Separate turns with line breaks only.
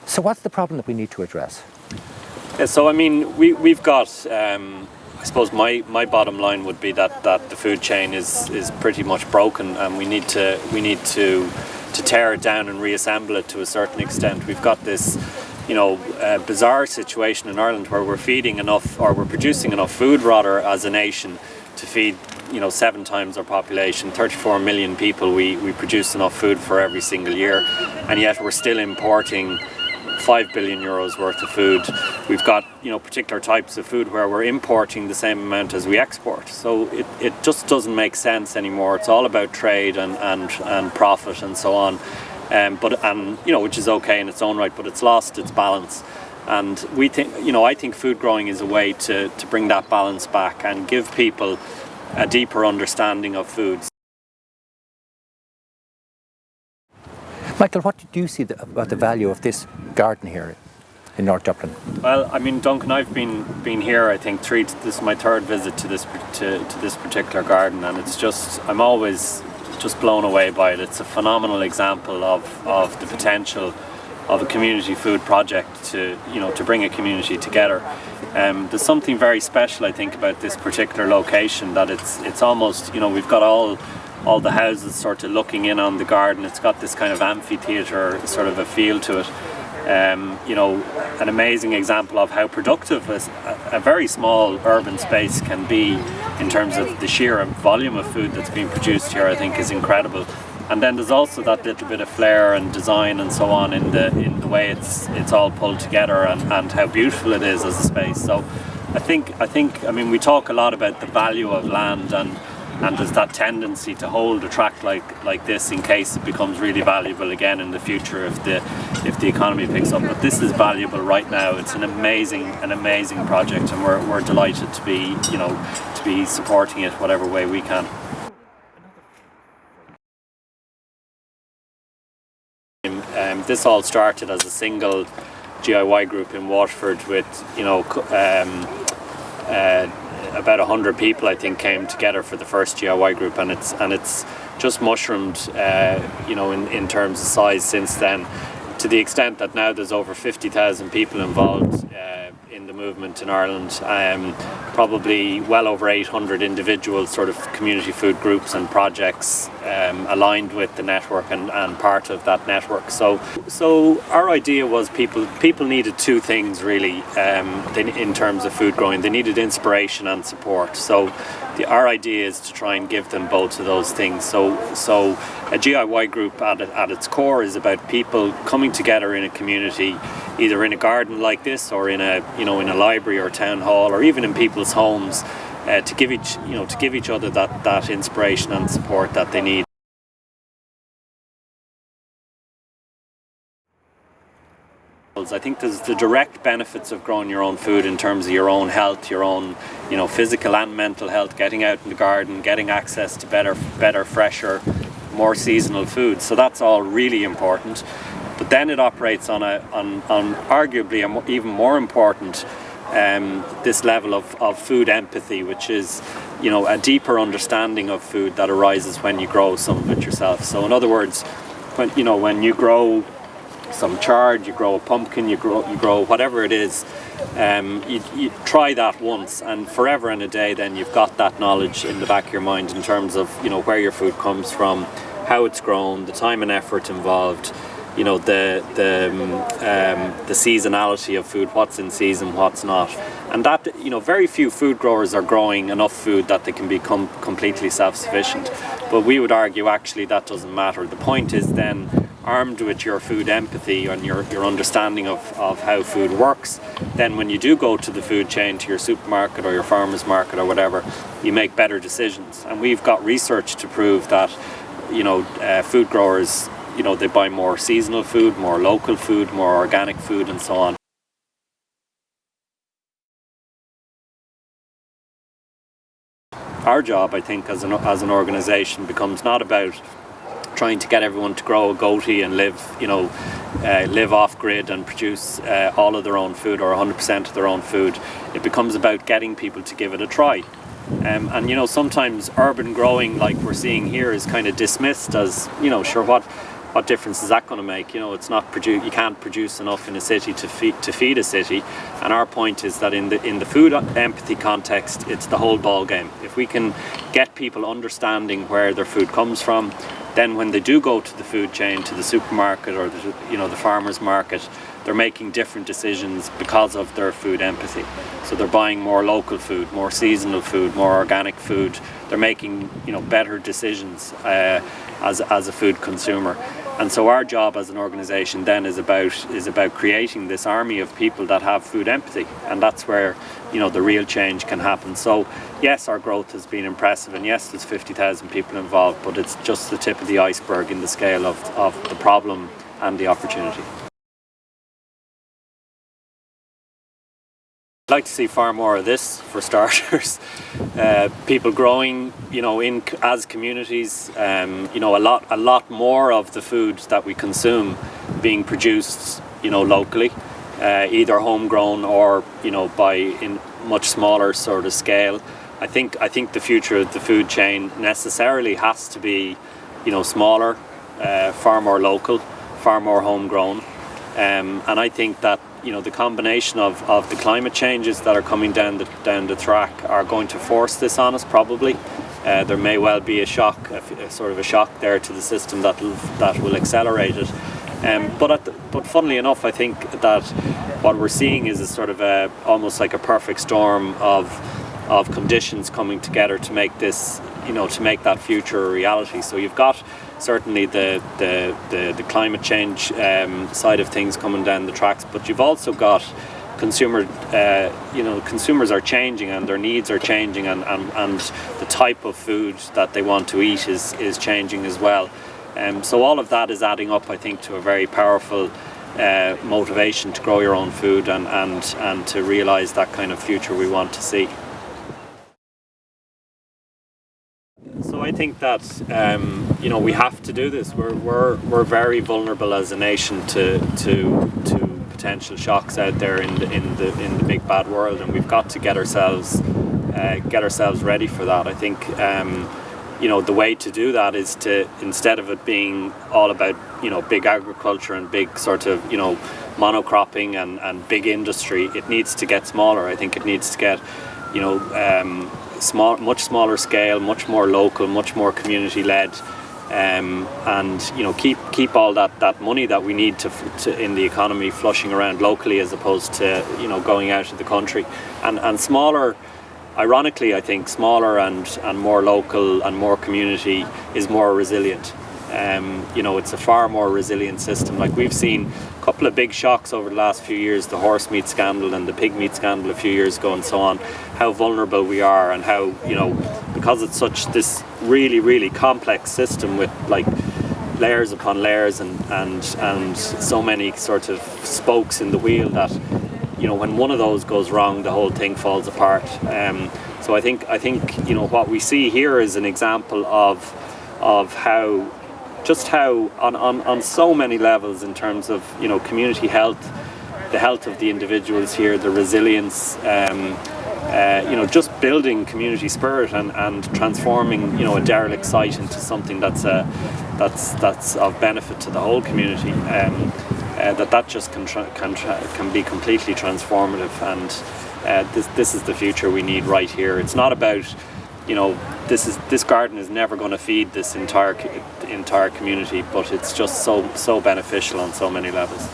So what's the problem that we need to address?
Yeah, so I mean, we've got. I suppose my bottom line would be that the food chain is pretty much broken, and we need to tear it down and reassemble it to a certain extent. We've got this, bizarre situation in Ireland where we're feeding enough, or we're producing enough food rather as a nation to feed 7 times our population, 34 million people. We produce enough food for every single year, and yet we're still importing 5 billion euros worth of food. We've got particular types of food where we're importing the same amount as we export. So it just doesn't make sense anymore. It's all about trade and profit and so on. Which is okay in its own right, but it's lost its balance. And we think, I think food growing is a way to bring that balance back and give people a deeper understanding of foods.
Michael, what do you see about the value of this garden here in North Dublin?
Well, I mean, Duncan, I've been here, I think, this is my third visit to this particular garden, and I'm always just blown away by it. It's a phenomenal example of the potential of a community food project to bring a community together. There's something very special, I think, about this particular location, that it's almost, we've got all the houses sort of looking in on the garden. It's got this kind of amphitheatre sort of a feel to it. An amazing example of how productive a very small urban space can be in terms of the sheer volume of food that's being produced here, I think is incredible. And then there's also that little bit of flair and design and so on in the way it's all pulled together, and how beautiful it is as a space. So I think we talk a lot about the value of land, and there's that tendency to hold a tract like this in case it becomes really valuable again in the future if the economy picks up. But this is valuable right now. It's an amazing project, and we're delighted to be supporting it whatever way we can. This all started as a single GIY group in Waterford with about 100 people, I think, came together for the first GIY group, and it's just mushroomed in terms of size since then, to the extent that now there's over 50,000 people involved in the movement in Ireland. Probably well over 800 individual sort of community food groups and projects aligned with the network and part of that network. So our idea was people needed two things really in terms of food growing. They needed inspiration and support. So our idea is to try and give them both of those things. So a GIY group at its core is about people coming together in a community, either in a garden like this or in a library or town hall, or even in people's homes, to give each other that inspiration and support that they need. I think there's the direct benefits of growing your own food in terms of your own health, your own physical and mental health, getting out in the garden, getting access to better, fresher, more seasonal food. So that's all really important. But then it operates on arguably even more important this level of food empathy, which is a deeper understanding of food that arises when you grow some of it yourself. So in other words, when you grow some chard, you grow a pumpkin, you grow whatever it is, you try that once, and forever and a day then you've got that knowledge in the back of your mind in terms of where your food comes from, how it's grown, the time and effort involved, the seasonality of food, what's in season, what's not. And that very few food growers are growing enough food that they can become completely self-sufficient. But we would argue actually that doesn't matter. The point is then, armed with your food empathy and your understanding of how food works, then when you do go to the food chain, to your supermarket or your farmer's market or whatever, you make better decisions. And we've got research to prove that food growers, they buy more seasonal food, more local food, more organic food, and so on. Our job, I think, as an organisation becomes not about trying to get everyone to grow a goatee and live off grid and produce all of their own food or 100% of their own food. It becomes about getting people to give it a try. And sometimes urban growing, like we're seeing here, is kind of dismissed as sure, what difference is that going to make? You know, it's not you can't produce enough in a city to feed a city. And our point is that in the food empathy context, it's the whole ball game. If we can get people understanding where their food comes from, then when they do go to the food chain, to the supermarket or the farmer's market, they're making different decisions because of their food empathy. So they're buying more local food, more seasonal food, more organic food. They're making better decisions as a food consumer. And so our job as an organisation then is about creating this army of people that have food empathy, and that's where the real change can happen. So yes, our growth has been impressive, and yes, there's 50,000 people involved, but it's just the tip of the iceberg in the scale of the problem and the opportunity. I'd like to see far more of this, for starters. People growing, as communities. A lot more of the food that we consume being produced, locally, either homegrown or in much smaller sort of scale. I think the future of the food chain necessarily has to be, smaller, far more local, far more homegrown, and I think that the combination of the climate changes that are coming down the track are going to force this on us, probably. There may well be a shock, a sort of a shock there to the system that will accelerate it. But funnily enough, I think that what we're seeing is a sort of almost like a perfect storm of conditions coming together to make this, to make that future a reality. So you've got certainly the climate change side of things coming down the tracks, but you've also got consumers are changing and their needs are changing, and the type of food that they want to eat is changing as well. So all of that is adding up, I think, to a very powerful motivation to grow your own food and to realise that kind of future we want to see. So I think that we have to do this. We're very vulnerable as a nation to potential shocks out there in the big bad world, and we've got to get ourselves ready for that. I think the way to do that is to, instead of it being all about big agriculture and big sort of monocropping and big industry, it needs to get smaller. I think it needs to get much smaller scale, much more local, much more community led, and keep all that money that we need to in the economy flushing around locally, as opposed to going out of the country, and smaller. Ironically, I think smaller and more local and more community is more resilient. It's a far more resilient system. Like, we've seen a couple of big shocks over the last few years, the horse meat scandal and the pig meat scandal a few years ago and so on, how vulnerable we are, and how, because it's such this really, really complex system with like layers upon layers and so many sort of spokes in the wheel, that when one of those goes wrong, the whole thing falls apart. So I think what we see here is an example of how on so many levels, in terms of community health, the health of the individuals here, the resilience, just building community spirit and transforming a derelict site into something that's of benefit to the whole community. That just can be completely transformative, and this is the future we need right here. It's not about this garden is never going to feed this entire community, but it's just so beneficial on so many levels.